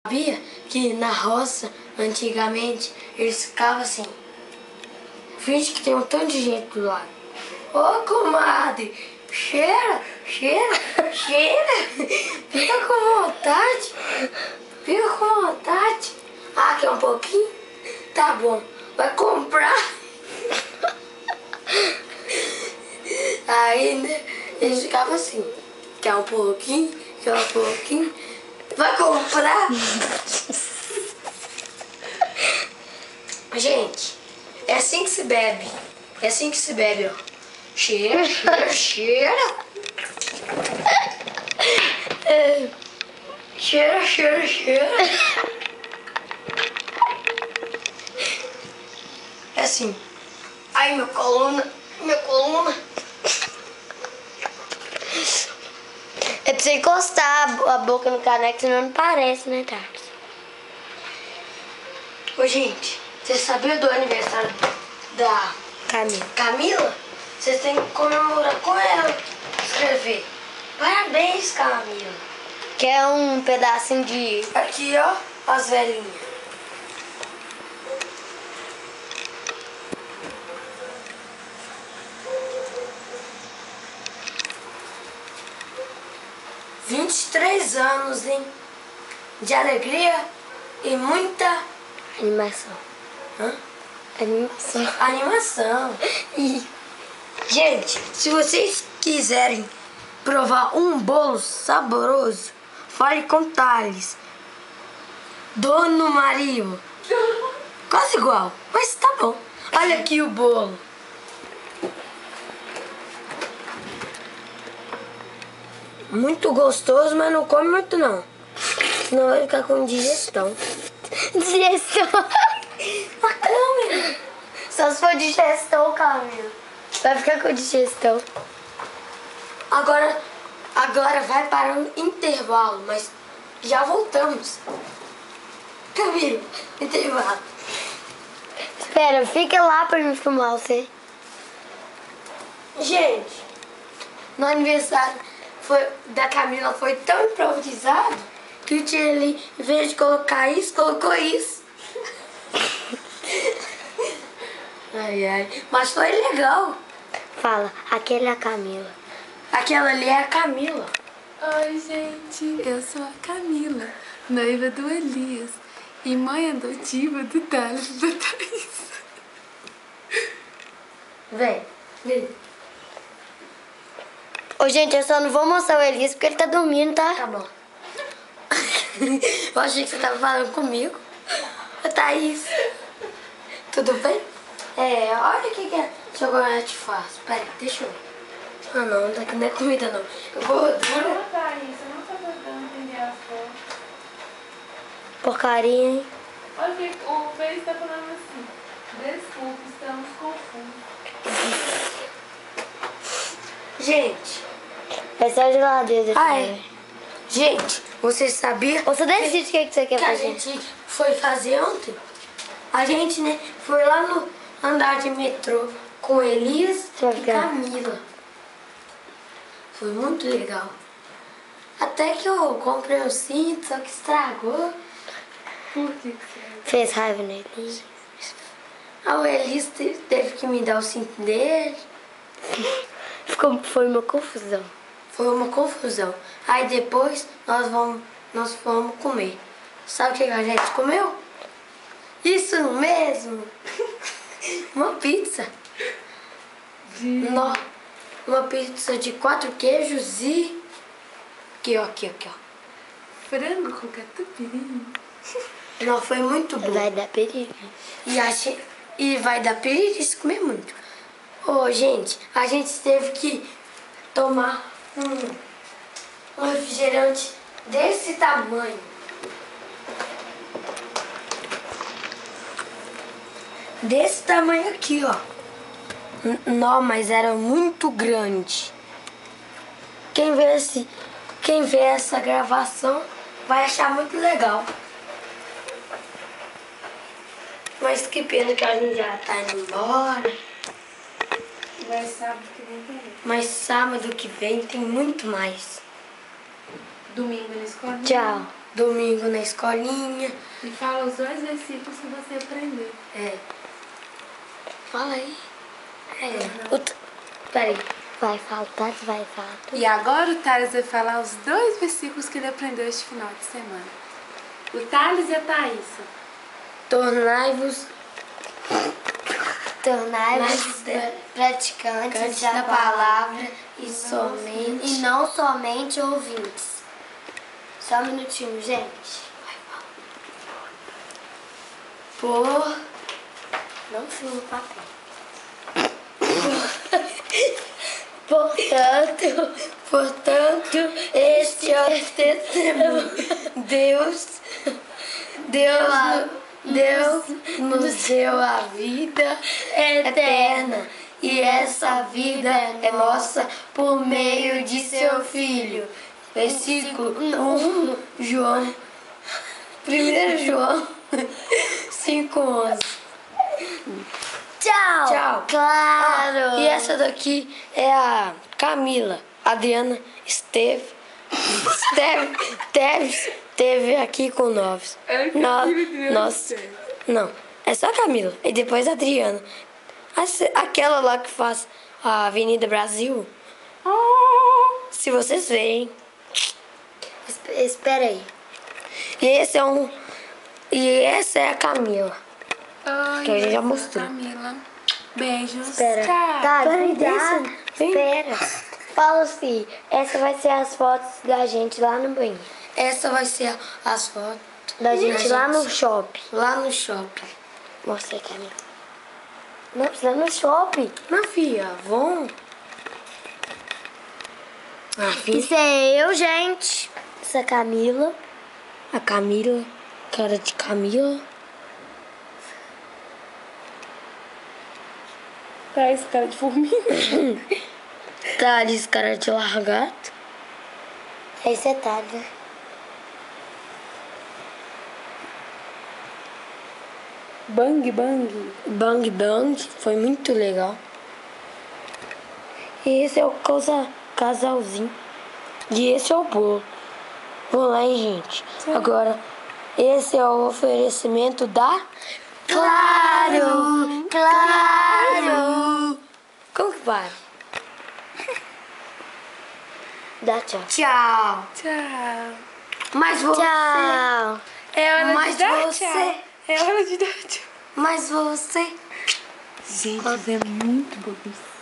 Sabia que na roça, antigamente, eles ficavam assim. Finge que tem um tanto de gente do lado. Ô, comadre, cheira, cheira, cheira. Fica com vontade. Fica com vontade. Ah, quer um pouquinho? Tá bom, vai comprar. Aí, né, eles ficavam assim. Quer um pouquinho? Quer um pouquinho? Vai comprar? Gente, é assim que se bebe. É assim que se bebe, ó. Cheira, cheira, cheira. Cheira, cheira, cheira. É assim. Ai, minha coluna, minha coluna. É pra você encostar a boca no caneco, senão não parece, né, Tarso? Ô, gente, você sabia do aniversário da Camila? Vocês têm que comemorar com ela. Escrever. Parabéns, Camila. Quer um pedacinho de... Aqui, ó, as velhinhas. "23 anos, hein? De alegria e muita Animação. Hã? Animação. Animação. E, gente, se vocês quiserem provar um bolo saboroso, fale com Thales. Dono Mario. Quase igual, mas tá bom. Olha aqui o bolo. Muito gostoso, mas não come muito não. Senão vai ficar com digestão. Digestão. A câmera. Só se for digestão, Camila. Vai ficar com digestão. Agora vai para um intervalo, mas já voltamos. Camilo, intervalo. Espera, fica lá pra mim filmar você. Gente, no aniversário da Camila foi tão improvisado que o tio ali, em vez de colocar isso, colocou isso. Ai, ai. Mas foi legal. Fala, aquele é a Camila. Aquela ali é a Camila. Oi, gente, eu sou a Camila, noiva do Elias e mãe adotiva do Thales e da Thaís. Vem. Ô, gente, eu só não vou mostrar o Elias porque ele tá dormindo, tá? Tá bom. Eu achei que você tava falando comigo. Thaís, tudo bem? Olha o que é chocolate fácil. Pera aí, deixa eu ver. Ah, não, daqui não é comida, não. Gordura. Thaís, você não tá tentando entender as fotos. Porcaria, hein? Olha o que o Fez tá falando assim. Desculpe, estamos confusos. Gente. Essa é a geladeira. Gente, você sabia Você decide o que você quer que a fazer. gente foi fazer ontem? A gente, né, foi lá no andar de metrô com Elias e Camila. Foi muito legal. Até que eu comprei um cinto, só que estragou. Por que você... Fez raiva no Elias. Aí o Elias teve que me dar o cinto dele. Foi uma confusão. Foi uma confusão. Aí depois nós fomos comer. Sabe o que a gente comeu? Isso mesmo! Uma pizza. Uma pizza de 4 queijos e... Aqui, ó. Frango com catupiry. Não, foi muito bom. Vai dar perigo. E vai dar perigo se comer muito. Ô, gente, a gente teve que tomar um refrigerante desse tamanho. Desse tamanho aqui, ó. Não, mas era muito grande. Quem vê essa gravação vai achar muito legal. Mas que pena que a gente já tá indo embora. Mas sábado que vem tem muito mais. Domingo na escola. Tchau. domingo na escolinha. E fala os 2 versículos que você aprendeu. Fala aí. Peraí. Vai falar, vai falar. E agora o Thales vai falar os 2 versículos que ele aprendeu este final de semana. O Thales e a Thaísa. Tornai-vos praticantes da palavra e não somente ouvintes. Só um minutinho, gente. Não fio no papel. Portanto, este é o testemunho. Deus nos deu a vida eterna. E essa vida é nossa por meio de seu Filho. Versículo 1 João 5:11. Tchau! Claro! E essa daqui é a Camila. Adriana esteve aqui com nós. Não, é só a Camila. E depois a Adriana. Aquela lá que faz a Avenida Brasil. Se vocês verem. Espera aí. E essa é a Camila. Que a gente já mostrou. Camila. Beijos. Espera. Tchau. Tá, Vem. espera. Fala assim, essa vai ser as fotos da gente lá no banheiro. Essa vai ser as fotos Da gente lá no shopping. Lá no shopping. Mostra aí, Camila. Não, precisa no shopping. Não, filha, vamos. Isso é eu, gente. Essa é a Camila. A Camila, cara de Camila. Parece cara de formiga. Thales, cara de largato. Esse é Thales, né? Bang, bang. Bang Bang, foi muito legal. E esse é o casalzinho. E esse é o bolo. Vamos lá, hein, gente. Agora, esse é o oferecimento da... Claro! Como que para? Dá tchau. Tchau. Tchau. Mas você... Tchau. É hora Mas de dar você- tchau. É hora de dar tchau. Mas você... Gente, é muito bagunçado.